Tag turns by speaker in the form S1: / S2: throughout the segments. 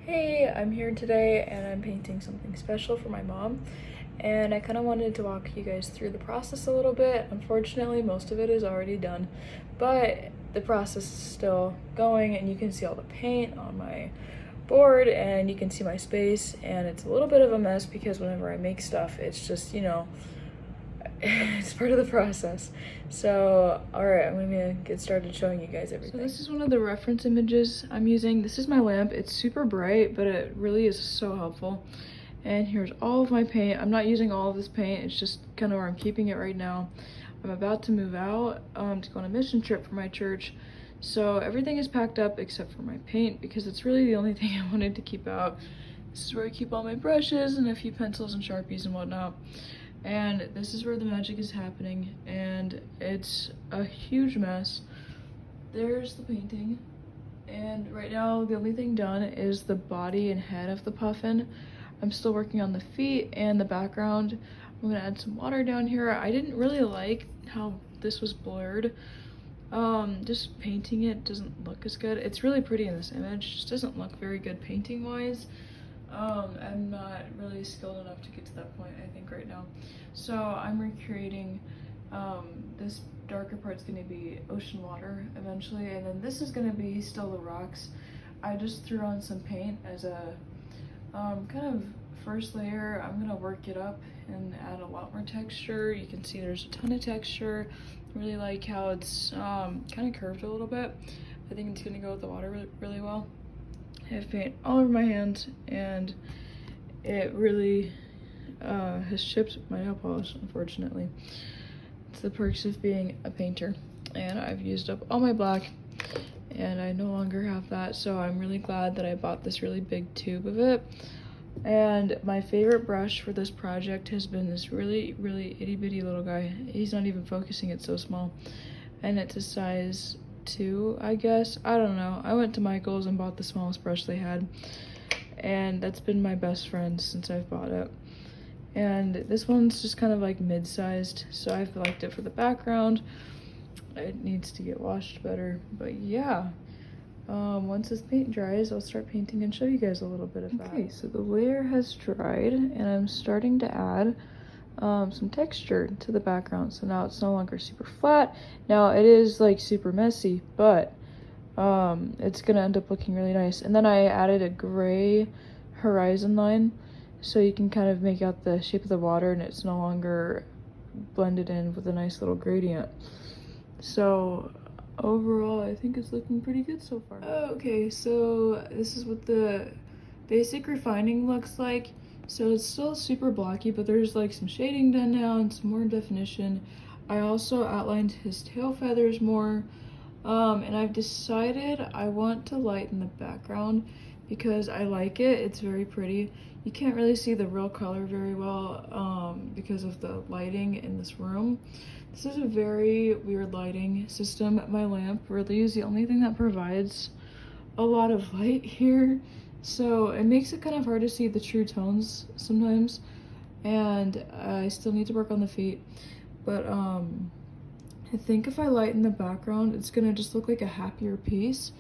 S1: Hey, I'm here today and I'm painting something special for my mom, and I kind of wanted to walk you guys through the process a little bit. Unfortunately, most of it is already done, but the process is still going, and you can see all the paint on my board and you can see my space, and it's a little bit of a mess because whenever I make stuff, it's just, it's part of the process. So, alright, I'm gonna get started showing you guys everything. So this is one of the reference images I'm using. This is my lamp. It's super bright, but it really is so helpful. And here's all of my paint. I'm not using all of this paint. It's just kind of where I'm keeping it right now. I'm about to move out to go on a mission trip for my church. So everything is packed up except for my paint because it's really the only thing I wanted to keep out. This is where I keep all my brushes and a few pencils and Sharpies and whatnot. And this is where the magic is happening, and it's a huge mess. There's the painting, and right now the only thing done is the body and head of the puffin. I'm still working on the feet and the background. I'm gonna add some water down here. I didn't really like how this was blurred. Just painting it doesn't look as good. It's really pretty in this image, just doesn't look very good painting wise. I'm not really skilled enough to get to that point, I think, right now. So I'm recreating, this darker part's gonna be ocean water eventually, and then this is gonna be still the rocks. I just threw on some paint as a kind of first layer. I'm gonna work it up and add a lot more texture. You can see there's a ton of texture. I really like how it's kind of curved a little bit. I think it's gonna go with the water really well. I have paint all over my hands, and it really has chipped my nail polish, unfortunately. It's the perks of being a painter, and I've used up all my black, and I no longer have that, so I'm really glad that I bought this really big tube of it. And my favorite brush for this project has been this really itty-bitty little guy. He's not even focusing, it's so small, and it's a size 2, I guess. I don't know. I went to Michael's and bought the smallest brush they had, and that's been my best friend since I've bought it. And this one's just kind of like mid-sized, so I've liked it for the background. It needs to get washed better, but yeah. Once this paint dries, I'll start painting and show you guys a little bit of that. Okay, so the layer has dried, and I'm starting to add some texture to the background. So now it's no longer super flat. Now it is like super messy, but it's gonna end up looking really nice. And then I added a gray horizon line, so you can kind of make out the shape of the water, and it's no longer blended in with a nice little gradient. So overall, I think it's looking pretty good so far. Okay, so this is what the basic refining looks like. So it's still super blocky, but there's like some shading done now and some more definition. I also outlined his tail feathers more, and I've decided I want to lighten the background because I like it. It's very pretty. You can't really see the real color very well because of the lighting in this room. This is a very weird lighting system. My lamp really is the only thing that provides a lot of light here, so it makes it kind of hard to see the true tones sometimes, and I still need to work on the feet. But I think if I lighten the background, it's gonna just look like a happier piece,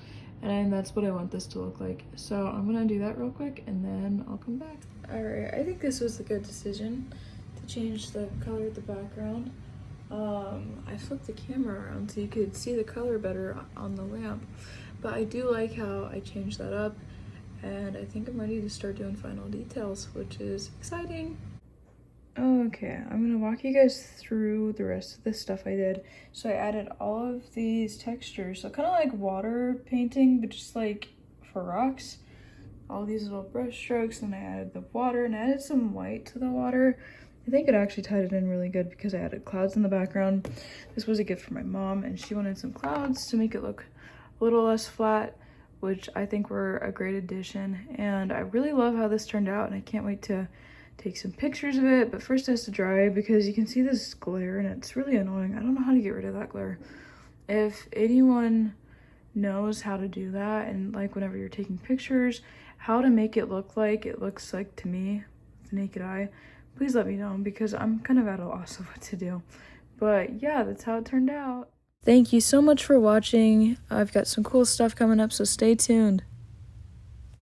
S1: and that's what I want this to look like. So I'm gonna do that real quick and then I'll come back. All right, I think this was a good decision to change the color of the background. I flipped the camera around so you could see the color better on the lamp, but I do like how I changed that up, and I think I'm ready to start doing final details, which is exciting. Okay, I'm gonna walk you guys through the rest of the stuff I did. So I added all of these textures, so kind of like water painting, but just like for rocks. All these little brush strokes, and I added the water and added some white to the water. I think it actually tied it in really good because I added clouds in the background. This was a gift from my mom, and she wanted some clouds to make it look a little less flat, which I think were a great addition. And I really love how this turned out, and I can't wait to take some pictures of it. But first it has to dry because you can see this glare, and it's really annoying. I don't know how to get rid of that glare. If anyone knows how to do that, and like whenever you're taking pictures, how to make it look like it looks like to me with the naked eye, please let me know, because I'm kind of at a loss of what to do. But yeah, that's how it turned out. Thank you so much for watching. I've got some cool stuff coming up, so stay tuned.